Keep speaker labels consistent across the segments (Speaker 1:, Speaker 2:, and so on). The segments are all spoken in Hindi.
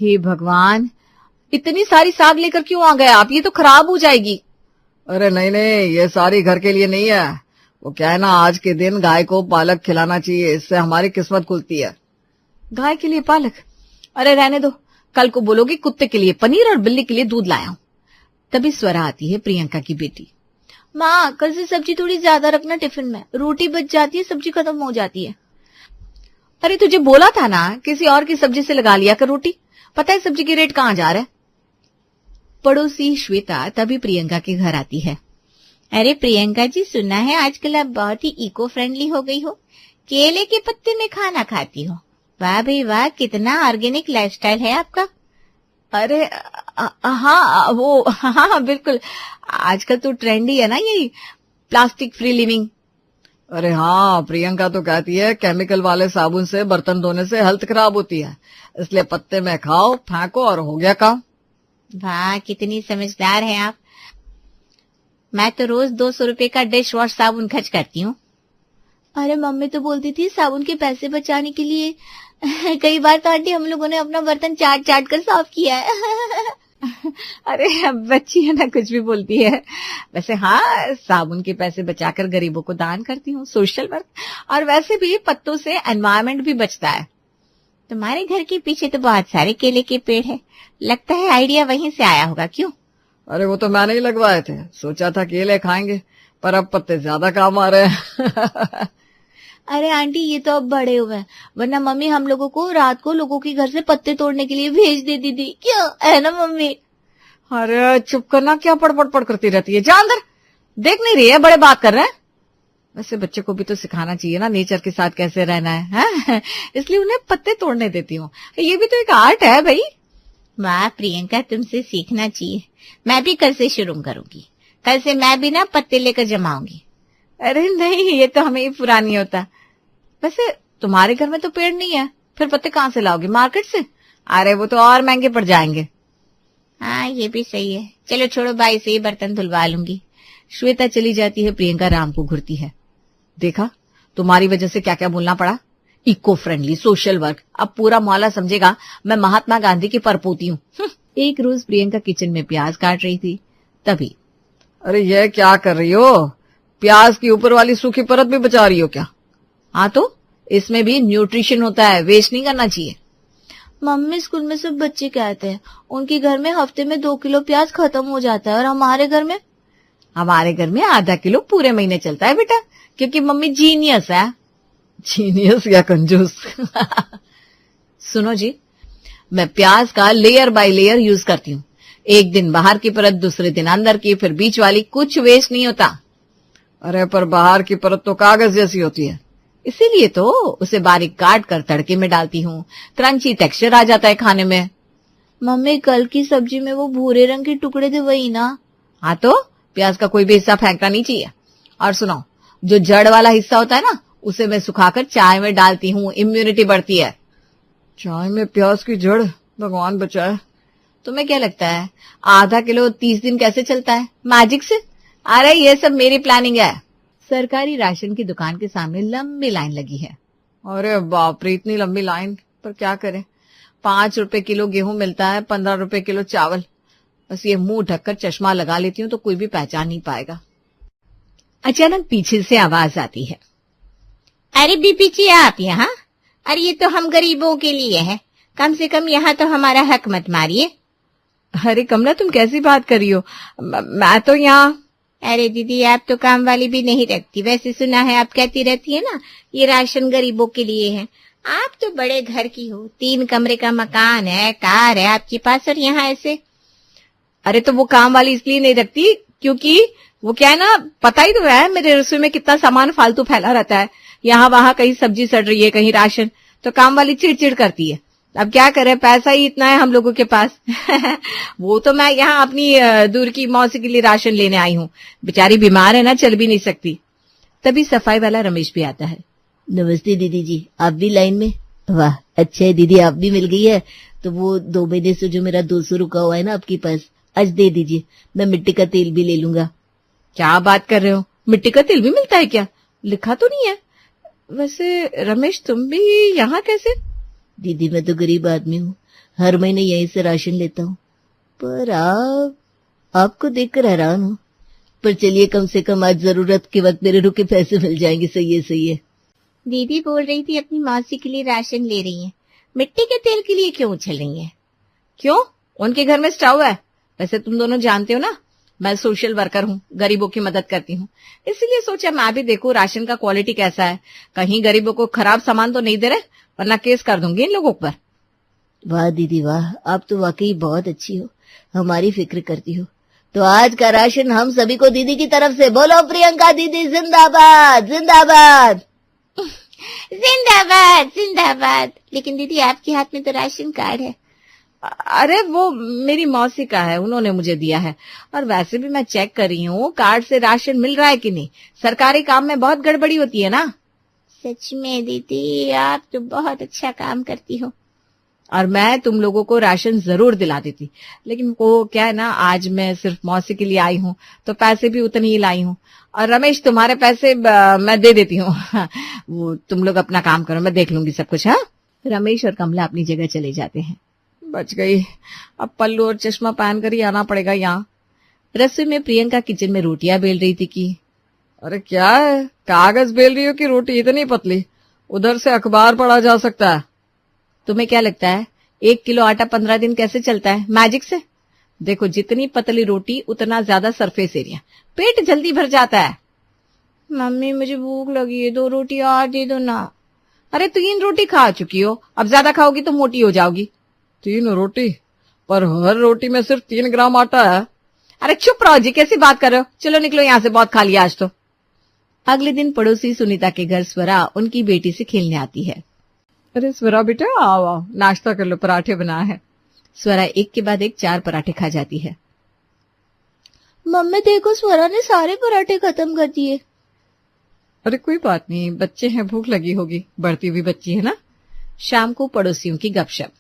Speaker 1: हे भगवान, इतनी सारी साग लेकर क्यों आ गए आप? ये तो खराब हो जाएगी।
Speaker 2: अरे नहीं नहीं, ये सारी घर के लिए नहीं है। वो क्या है ना, आज के दिन गाय को पालक खिलाना चाहिए, इससे हमारी किस्मत खुलती है।
Speaker 1: गाय के लिए पालक? अरे रहने दो, कल को बोलोगी कुत्ते के लिए पनीर और बिल्ली के लिए दूध लाया हूं। तभी स्वरा आती है, प्रियंका की बेटी। माँ, कल से सब्जी थोड़ी ज्यादा रखना टिफिन में, रोटी बच जाती है, सब्जी खत्म हो जाती है। अरे तुझे बोला था ना किसी और की सब्जी से लगा लिया कर रोटी। पता है सब्जी की रेट कहाँ जा रहा है? पड़ोसी श्वेता तभी प्रियंका के घर आती है। अरे प्रियंका जी, सुना है आजकल आप बहुत ही इको फ्रेंडली हो गई हो, केले के पत्ते में खाना खाती हो। वाह भाई वाह, कितना ऑर्गेनिक लाइफस्टाइल है आपका। अरे हाँ वो हाँ बिल्कुल, आजकल तो ट्रेंडी है ना यही प्लास्टिक फ्री लिविंग।
Speaker 2: अरे हाँ, प्रियंका तो कहती है केमिकल वाले साबुन से बर्तन धोने से हेल्थ खराब होती है, इसलिए पत्ते में खाओ, फेंको और हो गया काम।
Speaker 1: वाह, कितनी समझदार हैं आप। मैं तो रोज 200 रुपए का डिश वॉश साबुन खर्च करती हूँ। अरे मम्मी तो बोलती थी साबुन के पैसे बचाने के लिए कई बार तो आंटी हम लोगों ने अपना बर्तन चाट चाट कर साफ किया है। अरे बच्ची है ना, कुछ भी बोलती है। वैसे हाँ, साबुन के पैसे बचाकर गरीबों को दान करती हूँ, सोशल वर्क। और वैसे भी पत्तों से एनवायरनमेंट भी बचता है। तुम्हारे घर के पीछे तो बहुत सारे केले के पेड़ है, लगता है आइडिया वहीं से आया होगा। क्यों?
Speaker 2: अरे वो तो मैंने ही लगवाए थे, सोचा था केले खाएंगे, पर अब पत्ते ज्यादा काम आ रहे हैं।
Speaker 1: अरे आंटी, ये तो अब बड़े हुए हैं, वरना मम्मी हम लोगों को रात को लोगों के घर से पत्ते तोड़ने के लिए भेज देती थी। क्यों, है ना मम्मी?
Speaker 2: अरे चुप करना, क्या पड़ करती रहती है, जा अंदर। देख नहीं रही है, बड़े बात कर रहे हैं। वैसे बच्चे को भी तो सिखाना चाहिए ना नेचर के साथ कैसे रहना है? इसलिए उन्हें पत्ते तोड़ने देती हूँ, ये भी तो एक आर्ट है भाई। वाह प्रियंका, तुमसे सीखना चाहिए। मैं भी कल से शुरू करूंगी, कल से मैं भी ना पत्ते लेकर जमाऊंगी। अरे नहीं, ये तो हमें ही पुरानी होता। वैसे तुम्हारे घर में तो पेड़ नहीं है, फिर पत्ते कहाँ से लाओगे? मार्केट से? अरे वो तो और महंगे पड़ जाएंगे। हाँ ये भी सही है, चलो छोड़ो, बाई से ही बर्तन धुलवा लूंगी। श्वेता चली जाती है, प्रियंका राम को घूरती है। देखा, तुम्हारी वजह से क्या क्या बोलना पड़ा। इको फ्रेंडली, सोशल वर्क, अब पूरा मोहल्ला समझेगा मैं महात्मा गांधी की परपोती हूँ। एक रोज प्रियंका किचन में प्याज काट रही थी, तभी अरे ये क्या कर रही हो? प्याज की ऊपर वाली सूखी परत भी बचा रही हो क्या?
Speaker 1: हाँ तो इसमें भी न्यूट्रिशन होता है, वेस्ट नहीं करना चाहिए। मम्मी, स्कूल में सब बच्चे कहते हैं उनके घर में हफ्ते में 2 किलो प्याज खत्म हो जाता है, और हमारे घर में आधा किलो पूरे महीने चलता है बेटा, क्योंकि मम्मी जीनियस है।
Speaker 2: जीनियस या कंजूस?
Speaker 1: सुनो जी, मैं प्याज का लेयर बाय लेयर यूज करती हूँ। एक दिन बाहर की परत, दूसरे दिन अंदर की, फिर बीच वाली, कुछ वेस्ट नहीं होता।
Speaker 2: अरे पर बाहर की परत तो कागज जैसी होती है।
Speaker 1: इसीलिए तो उसे बारीक काट कर तड़के में डालती हूँ, क्रंची टेक्सचर आ जाता है खाने में। मम्मी, कल की सब्जी में वो भूरे रंग के टुकड़े थे, वही ना? हाँ तो प्याज का कोई भी हिस्सा फेंकना नहीं चाहिए। और सुनो, जो जड़ वाला हिस्सा होता है ना, उसे मैं सुखाकर चाय में डालती हूँ, इम्यूनिटी बढ़ती है।
Speaker 2: चाय में प्याज की जड़? भगवान बचाए।
Speaker 1: तुम्हें क्या लगता है आधा किलो 30 दिन कैसे चलता है? मैजिक से। अरे ये सब मेरी प्लानिंग है। सरकारी राशन की दुकान के सामने लंबी लाइन लगी है।
Speaker 2: अरे बाप रे, इतनी लंबी लाइन, पर क्या करें?
Speaker 1: 5 रुपए किलो गेहूं मिलता है, 15 रुपए किलो चावल। बस ये मुंह ढककर चश्मा लगा लेती हूँ तो कोई भी पहचान नहीं पाएगा। अचानक पीछे से आवाज आती है। अरे बीपी जी, आप यहाँ? अरे ये तो हम गरीबों के लिए है, कम से कम यहाँ तो हमारा हक मत मारिए।
Speaker 2: अरे कमला, तुम कैसी बात कर रही हो? मैं तो यहाँ।
Speaker 1: अरे दीदी, आप तो काम वाली भी नहीं रखती। वैसे सुना है आप कहती रहती है ना, ये राशन गरीबों के लिए है। आप तो बड़े घर की हो, 3 कमरे का मकान है, कार है आपके पास, और यहाँ ऐसे।
Speaker 2: अरे तो वो काम वाली इसलिए नहीं रखती क्योंकि वो क्या है ना, पता ही तो है मेरे रसोई में कितना सामान फालतू फैला रहता है। यहाँ वहां कहीं सब्जी सड़ रही है, कहीं राशन, तो काम वाली चिड़चिड़ करती है। अब क्या करें, पैसा ही इतना है हम लोगों के पास। वो तो मैं यहाँ अपनी दूर की मौसी के लिए राशन लेने आई हूँ, बेचारी बीमार है ना, चल भी नहीं सकती। तभी सफाई वाला रमेश भी आता है।
Speaker 3: नमस्ते दीदी जी, आप भी लाइन में? वाह अच्छा है दीदी, आप भी मिल गई है। तो वो 2 महीने से जो मेरा 200 रुका हुआ है ना आपके पास, आज दे दीजिए, मैं मिट्टी का तेल भी ले लूंगा।
Speaker 2: क्या बात कर रहे हो, मिट्टी का तेल भी मिलता है क्या? लिखा तो नहीं है। वैसे रमेश, तुम भी यहाँ कैसे?
Speaker 3: दीदी मैं तो गरीब आदमी हूँ, हर महीने यहीं से राशन लेता हूँ। पर आपको देखकर हैरान हूँ। पर चलिए, कम से कम आज जरूरत के वक्त मेरे रुके पैसे मिल जाएंगे। सही है, सही है।
Speaker 4: दीदी बोल रही थी अपनी मौसी के लिए राशन ले रही हैं। मिट्टी के तेल के लिए क्यों उछल रही हैं?
Speaker 2: क्यों? उनके घर में स्टोव है। वैसे तुम दोनों जानते हो ना, मैं सोशल वर्कर हूँ, गरीबों की मदद करती हूँ, इसलिए सोचा मैं भी देखूं राशन का क्वालिटी कैसा है। कहीं गरीबों को खराब सामान तो नहीं दे रहे, वरना केस कर दूंगी इन लोगों पर।
Speaker 3: वाह दीदी वाह, आप तो वाकई बहुत अच्छी हो, हमारी फिक्र करती हो। तो आज का राशन हम सभी को दीदी की तरफ से। बोलो प्रियंका दीदी जिंदाबाद जिंदाबाद।
Speaker 4: जिंदाबाद जिंदाबाद। लेकिन दीदी आपके हाथ में तो राशन कार्ड है।
Speaker 2: अरे वो मेरी मौसी का है, उन्होंने मुझे दिया है। और वैसे भी मैं चेक कर रही हूँ कार्ड से राशन मिल रहा है कि नहीं। सरकारी काम में बहुत गड़बड़ी होती है ना।
Speaker 4: सच में दीदी आप तो बहुत अच्छा काम करती हो।
Speaker 2: और मैं तुम लोगों को राशन जरूर दिला देती, लेकिन वो क्या है ना, आज मैं सिर्फ मौसी के लिए आई हूँ तो पैसे भी उतने ही लाई हूँ। और रमेश, तुम्हारे पैसे मैं दे देती हूँ। वो तुम लोग अपना काम करो, मैं देख लूंगी सब कुछ। हाँ, रमेश और कमला अपनी जगह चले जाते हैं। बच गई, अब पल्लू और चश्मा पहन कर ही आना पड़ेगा यहाँ। रसोई में प्रियंका किचन में रोटियां बेल रही थी कि अरे क्या है, कागज बेल रही हो कि रोटी इतनी पतली? उधर से अखबार पढ़ा जा सकता है। तुम्हें क्या लगता है 1 किलो आटा 15 दिन कैसे चलता है? मैजिक से। देखो, जितनी पतली रोटी उतना ज्यादा सरफेस एरिया, पेट जल्दी भर जाता है।
Speaker 4: मम्मी मुझे भूख लगी है, 2 रोटी और दे दो ना।
Speaker 2: अरे 3 रोटी खा चुकी हो, अब ज्यादा खाओगी तो मोटी हो जाओगी। 3 रोटी? पर हर रोटी में सिर्फ 3 ग्राम आटा है। अरे चुप रहो जी, कैसी बात कर रहे हो? चलो निकलो यहाँ से, बहुत खा लिया आज तो। अगले दिन पड़ोसी सुनीता के घर स्वरा उनकी बेटी से खेलने आती है। अरे स्वरा बेटा, आओ आओ, नाश्ता कर लो, पराठे बना है। स्वरा एक के बाद एक 4 पराठे खा जाती है।
Speaker 3: मम्मी देखो, स्वरा ने सारे पराठे खत्म कर दिए।
Speaker 2: अरे कोई बात नहीं, बच्चे हैं, भूख लगी होगी, बढ़ती हुई बच्ची है ना। शाम को पड़ोसियों की गपशप।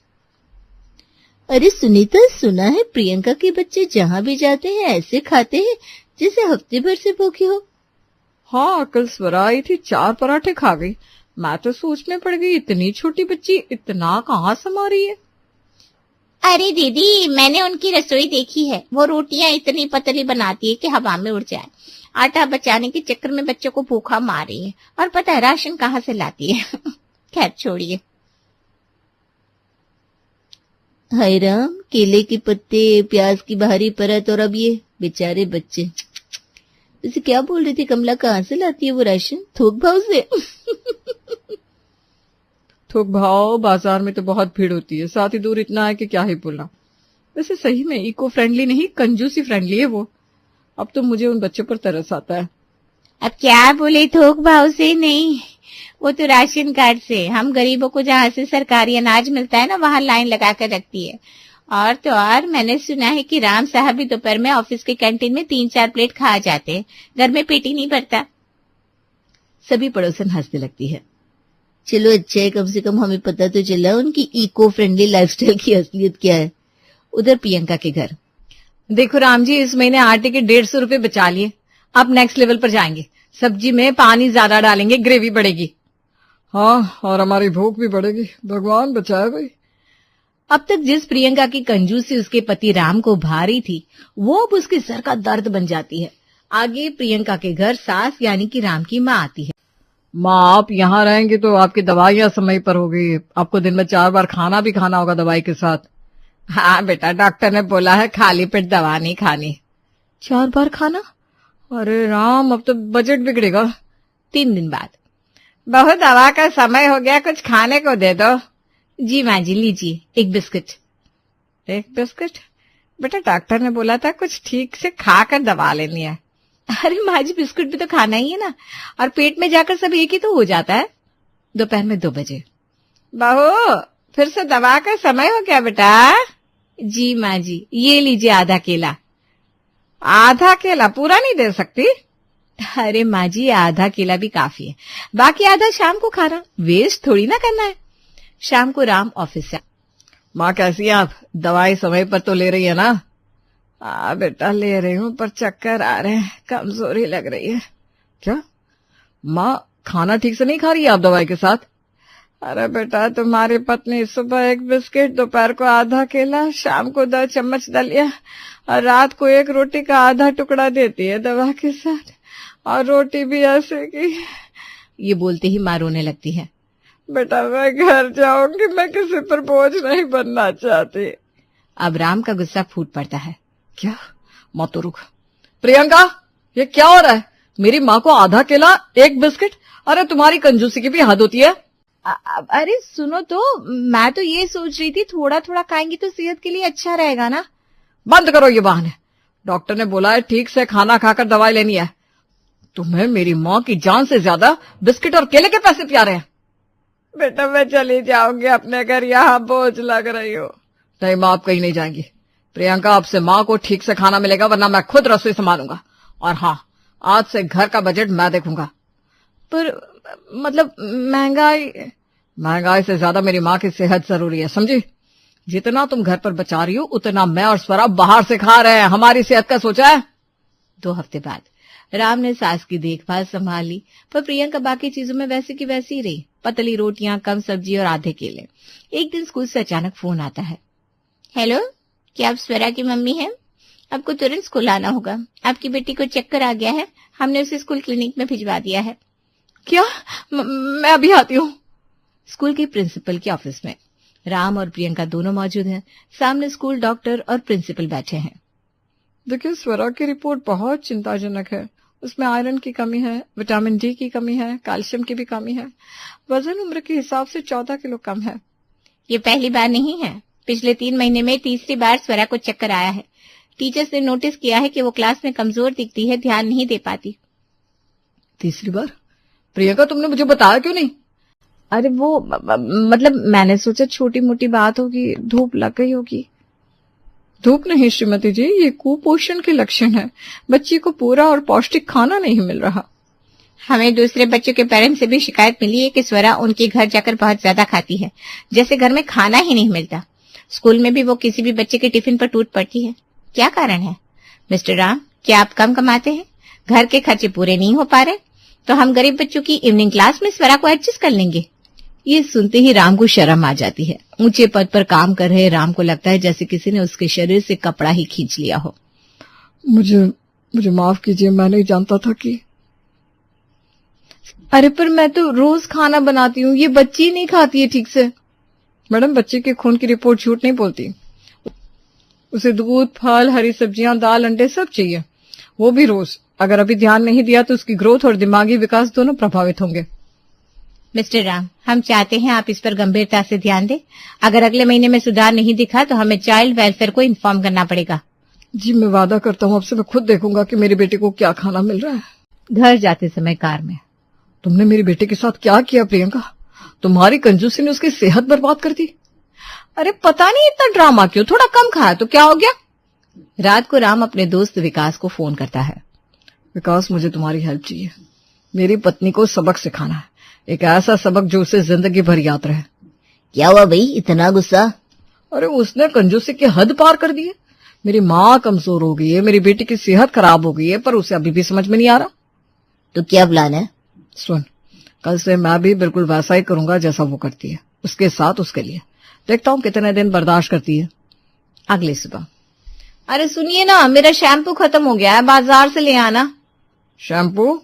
Speaker 3: अरे सुनीता, सुना है प्रियंका के बच्चे जहाँ भी जाते हैं ऐसे खाते हैं जैसे हफ्ते भर से भूखे हो।
Speaker 2: हाँ, कल स्वरा आई थी, 4 पराठे खा गई। मैं तो सोचने पड़ गई, इतनी छोटी बच्ची इतना कहाँ समा रही है।
Speaker 4: अरे दीदी, मैंने उनकी रसोई देखी है, वो रोटियां इतनी पतली बनाती है कि हवा में उड़ जाए। आटा बचाने के चक्कर में बच्चों को भूखा मार रही है, और पता है राशन कहाँ से लाती है। खैर छोड़िए।
Speaker 3: हाय राम, केले के पत्ते, प्याज की बाहरी परत, और अब ये बेचारे बच्चे। इसे क्या बोल रही थी कमला, कहाँ से लाती है वो राशन? थोक भाव से।
Speaker 2: थोक भाव बाजार में तो बहुत भीड़ होती है, साथ ही दूर इतना है कि क्या ही बोलना। वैसे सही में इको फ्रेंडली नहीं, कंजूसी फ्रेंडली है वो। अब तो मुझे उन बच्चों पर तरस आता है।
Speaker 4: अब क्या बोले, थोक भाव से नहीं, वो तो राशन कार्ड से। हम गरीबों को जहाँ से सरकारी अनाज मिलता है ना, वहां लाइन लगा कर रखती है। और तो और मैंने सुना है कि राम साहब भी दोपहर में ऑफिस के कैंटीन में 3-4 प्लेट खा जाते हैं, घर में पेट ही नहीं भरता।
Speaker 2: सभी पड़ोसन हंसने लगती है।
Speaker 3: चलो अच्छा है, कम से कम हमें पता तो चला उनकी इको फ्रेंडली लाइफस्टाइल की असलियत क्या है।
Speaker 2: उधर प्रियंका के घर। देखो राम जी, इस महीने आटे के 150 रुपए बचा लिए, अब नेक्स्ट लेवल पर जाएंगे। सब्जी में पानी ज्यादा डालेंगे, ग्रेवी बढ़ेगी। हाँ, और हमारी भूख भी बढ़ेगी, भगवान बचाए भाई। अब तक जिस प्रियंका की कंजूसी उसके पति राम को भारी थी, वो अब उसके सर का दर्द बन जाती है। आगे प्रियंका के घर सास यानी कि राम की माँ आती है। माँ, आप यहाँ रहेंगे तो आपकी दवाइयाँ समय पर होगी, आपको दिन में 4 बार खाना भी खाना होगा दवाई के साथ। हाँ बेटा, डॉक्टर ने बोला है खाली पेट दवा नहीं खानी। 4 बार खाना? अरे राम, अब तो बजट बिगड़ेगा। 3 दिन बाद, बहुत दवा का समय हो गया, कुछ खाने को दे दो। जी माँ जी, लीजिए 1 बिस्किट। 1 बिस्किट? बेटा डॉक्टर ने बोला था कुछ ठीक से खाकर दवा लेनी है। अरे माँ जी, बिस्कुट भी तो खाना ही है ना, और पेट में जाकर सब एक ही तो हो जाता है। दोपहर में 2 बजे। बहू, फिर से दवा का समय हो गया बेटा। जी माँ जी, ये लीजिए आधा केला। आधा केला? पूरा नहीं दे सकती? अरे माँ जी, आधा केला भी काफी है, बाकी आधा शाम को खाना, वेस्ट थोड़ी ना करना है। शाम को राम ऑफिस से। माँ कैसी है आप? दवाई समय पर तो ले रही है ना? बेटा ले रही हूँ, पर चक्कर आ रहे हैं, कमजोरी लग रही है। क्या माँ, खाना ठीक से नहीं खा रही है आप दवाई के साथ? अरे बेटा, तुम्हारी पत्नी सुबह 1 बिस्किट, दोपहर को आधा केला, शाम को 2 चम्मच दलिया और रात को 1 रोटी का आधा टुकड़ा देती है दवा के साथ, और रोटी भी ऐसे की।
Speaker 1: ये बोलते ही माँ रोने लगती है।
Speaker 2: बेटा मैं घर जाऊंगी, मैं किसी पर बोझ नहीं बनना चाहती।
Speaker 1: अब राम का गुस्सा फूट पड़ता है।
Speaker 2: क्या? माँ तो रुक। प्रियंका, ये क्या हो रहा है? मेरी माँ को आधा केला, 1 बिस्किट? अरे तुम्हारी कंजूसी की भी हद होती है।
Speaker 1: अरे सुनो तो, मैं तो ये सोच रही थी थोड़ा थोड़ा खाएंगी तो सेहत के लिए अच्छा रहेगा ना।
Speaker 2: बंद करो ये बहाने। डॉक्टर ने बोला है ठीक से खाना खाकर दवाई लेनी है। तुम्हें मेरी माँ की जान से ज्यादा बिस्किट और केले के पैसे प्यारे हैं। बेटा मैं चली जाऊंगी अपने घर, यहाँ बोझ लग रही हो। नहीं माँ, आप कहीं नहीं जाएंगी। प्रियंका, आपसे माँ को ठीक से खाना मिलेगा, वरना मैं खुद रसोई संभालूंगा। और हाँ, आज से घर का बजट मैं देखूंगा।
Speaker 1: पर मतलब
Speaker 2: महंगाई से ज्यादा मेरी माँ की सेहत जरूरी है, समझी? जितना तुम घर पर बचा रही हो उतना मैं और स्वरा बाहर से खा रहे हैं। हमारी सेहत का सोचा है?
Speaker 1: 2 हफ्ते बाद राम ने सास की देखभाल संभाल ली, पर प्रियंका बाकी चीजों में वैसे की वैसी ही रही। पतली रोटियां, कम सब्जी और आधे केले। एक दिन स्कूल से अचानक फोन आता है।
Speaker 4: हेलो, क्या आप स्वरा की मम्मी हैं? आपको तुरंत स्कूल आना होगा। आपकी बेटी को चक्कर आ गया है, हमने उसे स्कूल क्लिनिक में भिजवा दिया है।
Speaker 2: क्या? मैं अभी आती हूँ।
Speaker 1: स्कूल के प्रिंसिपल के ऑफिस में राम और प्रियंका दोनों मौजूद हैं। सामने स्कूल डॉक्टर और प्रिंसिपल बैठे हैं।
Speaker 2: देखिए, स्वरा की रिपोर्ट बहुत चिंताजनक है। उसमें आयरन की कमी है, विटामिन डी की कमी है, कैल्शियम की भी कमी है। वजन उम्र के हिसाब से 14 किलो कम है।
Speaker 4: ये पहली बार नहीं है, पिछले 3 महीने में तीसरी बार स्वरा को चक्कर आया है। टीचर्स ने नोटिस किया है कि वो क्लास में कमजोर दिखती है, ध्यान नहीं दे पाती।
Speaker 2: तीसरी बार? प्रियंका, तुमने मुझे बताया क्यों नहीं?
Speaker 1: अरे वो मतलब मैंने सोचा छोटी मोटी बात होगी, धूप लग गई होगी।
Speaker 2: धूप नहीं श्रीमती जी, ये कुपोषण के लक्षण है। बच्ची को पूरा और पौष्टिक खाना नहीं मिल रहा।
Speaker 4: हमें दूसरे बच्चों के पेरेंट्स से भी शिकायत मिली है कि स्वरा उनके घर जाकर बहुत ज्यादा खाती है, जैसे घर में खाना ही नहीं मिलता। स्कूल में भी वो किसी भी बच्चे के टिफिन पर टूट पड़ती है। क्या कारण है? मिस्टर राम, क्या आप कम कमाते हैं? घर के खर्चे पूरे नहीं हो पा रहे तो हम गरीब बच्चों की इवनिंग क्लास में स्वरा को एडजस्ट कर लेंगे।
Speaker 1: ये सुनते ही राम को शर्म आ जाती है। ऊंचे पद पर काम कर रहे राम को लगता है जैसे किसी ने उसके शरीर से कपड़ा ही खींच लिया हो।
Speaker 2: मुझे माफ कीजिए, मैं नहीं जानता था कि।
Speaker 1: अरे पर मैं तो रोज खाना बनाती हूँ, ये बच्ची नहीं खाती है ठीक से।
Speaker 2: मैडम, बच्चे के खून की रिपोर्ट झूठ नहीं बोलती। उसे दूध, फल, हरी सब्जियां, दाल, अंडे सब चाहिए, वो भी रोज। अगर अभी ध्यान नहीं दिया तो उसकी ग्रोथ और दिमागी विकास दोनों प्रभावित होंगे।
Speaker 4: मिस्टर राम, हम चाहते हैं आप इस पर गंभीरता से ध्यान दें। अगर अगले महीने में सुधार नहीं दिखा तो हमें चाइल्ड वेलफेयर को इन्फॉर्म करना पड़ेगा।
Speaker 2: जी, मैं वादा करता हूँ आपसे, मैं खुद देखूंगा कि मेरी बेटी को क्या खाना मिल रहा है।
Speaker 1: घर जाते समय कार में,
Speaker 2: तुमने मेरी बेटी के साथ क्या किया प्रियंका? तुम्हारी कंजूसी ने उसकी सेहत बर्बाद कर दी।
Speaker 1: अरे पता नहीं इतना ड्रामा क्यों, थोड़ा कम खाया तो क्या हो गया। रात को राम अपने दोस्त विकास को फोन करता है।
Speaker 2: विकास, मुझे तुम्हारी हेल्प चाहिए। मेरी पत्नी को सबक सिखाना है, एक ऐसा सबक जो उसे जिंदगी भर याद रहे।
Speaker 3: क्या हुआ भाई, इतना गुस्सा?
Speaker 2: अरे उसने कंजूसी की हद पार कर दी है। मेरी माँ कमजोर हो गई है, मेरी बेटी की सेहत खराब हो गई है, पर उसे अभी भी समझ में नहीं आ रहा।
Speaker 3: तो क्या प्लान है?
Speaker 2: सुन, कल से मैं भी बिल्कुल वैसा ही करूंगा जैसा वो करती है, उसके साथ उसके लिए। देखता हूँ कितने दिन बर्दाश्त करती है।
Speaker 1: अगली सुबह, अरे सुनिए ना, मेरा शैम्पू खत्म हो गया है, बाजार से ले आना।
Speaker 2: शैम्पू?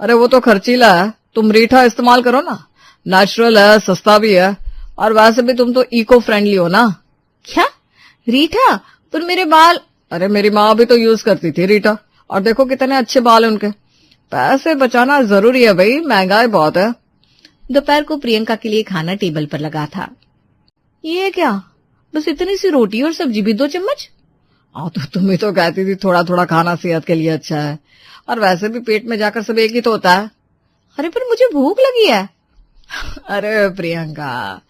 Speaker 2: अरे वो तो खर्चीला है, तुम रीठा इस्तेमाल करो ना, नेचुरल है, सस्ता भी है, और वैसे भी तुम तो इको फ्रेंडली हो ना।
Speaker 1: क्या रीठा? पर मेरे बाल।
Speaker 2: अरे मेरी माँ भी तो यूज करती थी रीठा, और देखो कितने अच्छे बाल है उनके। पैसे बचाना जरूरी है भाई, महंगाई बहुत है।
Speaker 1: दोपहर को प्रियंका के लिए खाना टेबल पर लगा था। ये क्या, बस इतनी सी रोटी और सब्जी भी 2 चम्मच?
Speaker 2: तो तुम ही तो कहती थी थोड़ा थोड़ा खाना सेहत के लिए अच्छा है, और वैसे भी पेट में जाकर सब एक ही तो होता है।
Speaker 1: अरे पर मुझे भूख लगी है।
Speaker 2: अरे प्रियंका,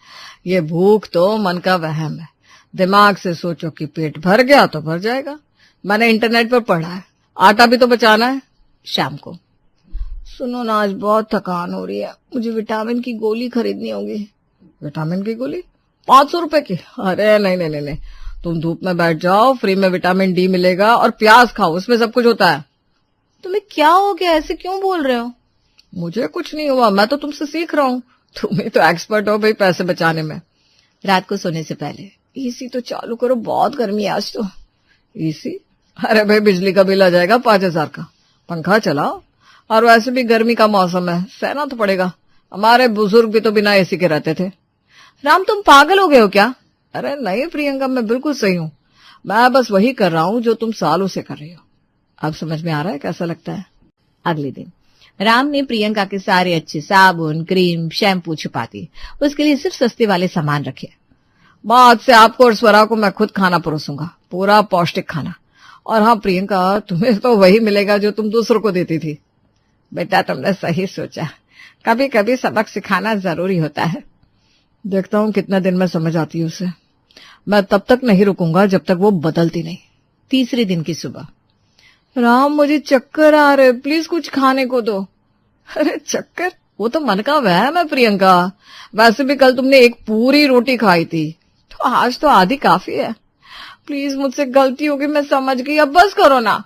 Speaker 2: ये भूख तो मन का वहम है। दिमाग से सोचो कि पेट भर गया तो भर जाएगा। मैंने इंटरनेट पर पढ़ा है, आटा भी तो बचाना है।
Speaker 1: शाम को,
Speaker 2: सुनो ना, आज बहुत थकान हो रही है, मुझे विटामिन की गोली खरीदनी होगी। विटामिन की गोली? 500 रुपए की? अरे नहीं नहीं नहीं, तुम धूप में बैठ जाओ, फ्री में विटामिन डी मिलेगा, और प्याज खाओ, उसमें सब कुछ होता है।
Speaker 1: तुम्हें क्या हो गया, ऐसे क्यों बोल रहे हो?
Speaker 2: मुझे कुछ नहीं हुआ, मैं तो तुमसे सीख रहा हूँ तुम ही तो एक्सपर्ट हो भाई पैसे बचाने में। रात को सोने से पहले एसी तो चालू करो, बहुत गर्मी है आज तो। एसी? अरे भाई बिजली का बिल आ जाएगा 5,000 का। पंखा चलाओ, और वैसे भी गर्मी का मौसम है, सहना तो पड़ेगा। हमारे बुजुर्ग भी तो बिना एसी के रहते थे। राम तुम पागल हो गए हो क्या? अरे नहीं प्रियंका, मैं बिल्कुल सही हूँ। मैं बस वही कर रहा हूँ जो तुम सालों से कर रही हो। अब समझ में आ रहा है कैसा लगता है?
Speaker 1: अगले दिन राम ने प्रियंका के सारे अच्छे साबुन, क्रीम, शैम्पू छुपा दिए। उसके लिए सिर्फ सस्ते वाले सामान रखे।
Speaker 2: बाद से आपको और स्वरा को मैं खुद खाना परोसूंगा, पूरा पौष्टिक खाना। और हाँ प्रियंका, तुम्हें तो वही मिलेगा जो तुम दूसरों को देती थी। बेटा तुमने सही सोचा, कभी कभी सबक सिखाना जरूरी होता है। देखता हूँ कितना दिन में समझ आती है उसे। मैं तब तक नहीं रुकूंगा जब तक वो बदलती नहीं।
Speaker 1: तीसरे दिन की सुबह,
Speaker 2: राम मुझे चक्कर आ रहे, प्लीज कुछ खाने को दो। अरे चक्कर? वो तो मन का वहम है प्रियंका। वैसे भी कल तुमने एक पूरी रोटी खाई थी, तो आज तो आधी काफी है। प्लीज मुझसे गलती होगी, मैं समझ गई, अब बस करो ना।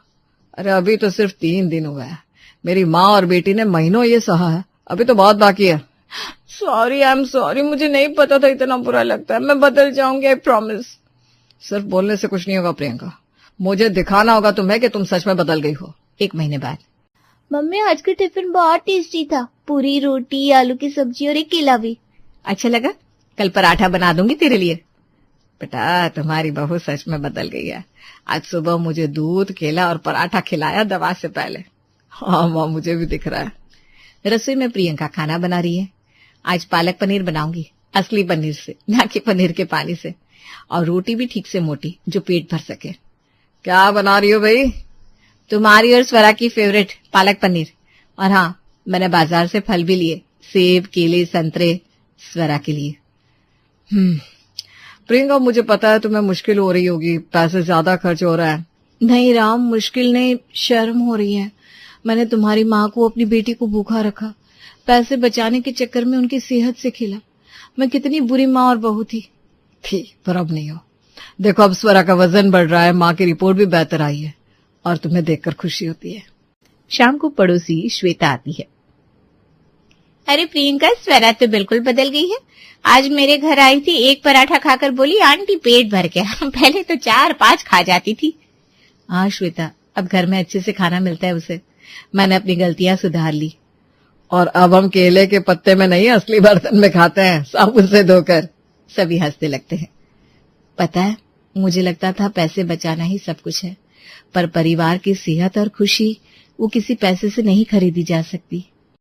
Speaker 2: अरे अभी तो सिर्फ 3 दिन हुए हैं, मेरी माँ और बेटी ने महीनों ये सहा है, अभी तो बहुत बाकी है। सॉरी, आई एम सॉरी, मुझे नहीं पता था इतना बुरा लगता है। मैं बदल जाऊंगी, आई प्रॉमिस। सिर्फ बोलने से कुछ नहीं होगा प्रियंका, मुझे दिखाना होगा तुम्हें कि तुम सच में बदल गई हो।
Speaker 1: 1 महीने बाद,
Speaker 3: मम्मी आज का टिफिन बहुत टेस्टी था, पूरी रोटी, आलू की सब्जी और एक केला भी।
Speaker 1: अच्छा लगा? कल पराठा बना दूंगी तेरे लिए। बेटा तुम्हारी बहू सच में बदल गई है। आज सुबह मुझे दूध, केला और पराठा खिलाया दवा से पहले। हाँ माँ, मुझे भी दिख रहा है। रसोई में प्रियंका खाना बना रही है। आज पालक पनीर बनाऊंगी, असली पनीर से, ना कि पनीर के पानी से। और रोटी भी ठीक से मोटी, जो पेट भर सके।
Speaker 2: क्या बना रही हो भाई?
Speaker 1: तुम्हारी और स्वरा की फेवरेट पालक पनीर। और हाँ, मैंने बाजार से फल भी लिए, सेब, केले, संतरे, स्वरा के लिए।
Speaker 2: प्रियंका मुझे पता है तुम्हें मुश्किल हो रही होगी, पैसे ज्यादा खर्च हो रहा है।
Speaker 1: नहीं राम, मुश्किल नहीं, शर्म हो रही है। मैंने तुम्हारी माँ को, अपनी बेटी को भूखा रखा, पैसे बचाने के चक्कर में उनकी सेहत से खिला। मैं कितनी बुरी माँ और बहू थी।
Speaker 2: पर अब नहीं हो। देखो अब स्वरा का वजन बढ़ रहा है, माँ की रिपोर्ट भी बेहतर आई है, और तुम्हें देखकर खुशी होती है।
Speaker 1: शाम को पड़ोसी श्वेता आती है।
Speaker 4: अरे प्रियंका, स्वरा तो बिल्कुल बदल गई है। आज मेरे घर आई थी, एक पराठा खाकर बोली आंटी पेट भर गया। पहले तो 4-5 खा जाती थी।
Speaker 1: हाँ श्वेता, अब घर में अच्छे से खाना मिलता है उसे। मैंने अपनी गलतियां सुधार ली।
Speaker 2: और अब हम केले के पत्ते में नहीं, असली बर्तन में खाते हैं, साबुन से धोकर।
Speaker 1: सभी हंसने लगते हैं। पता है, मुझे लगता था पैसे बचाना ही सब कुछ है, पर परिवार की सेहत और खुशी वो किसी पैसे से नहीं खरीदी जा सकती।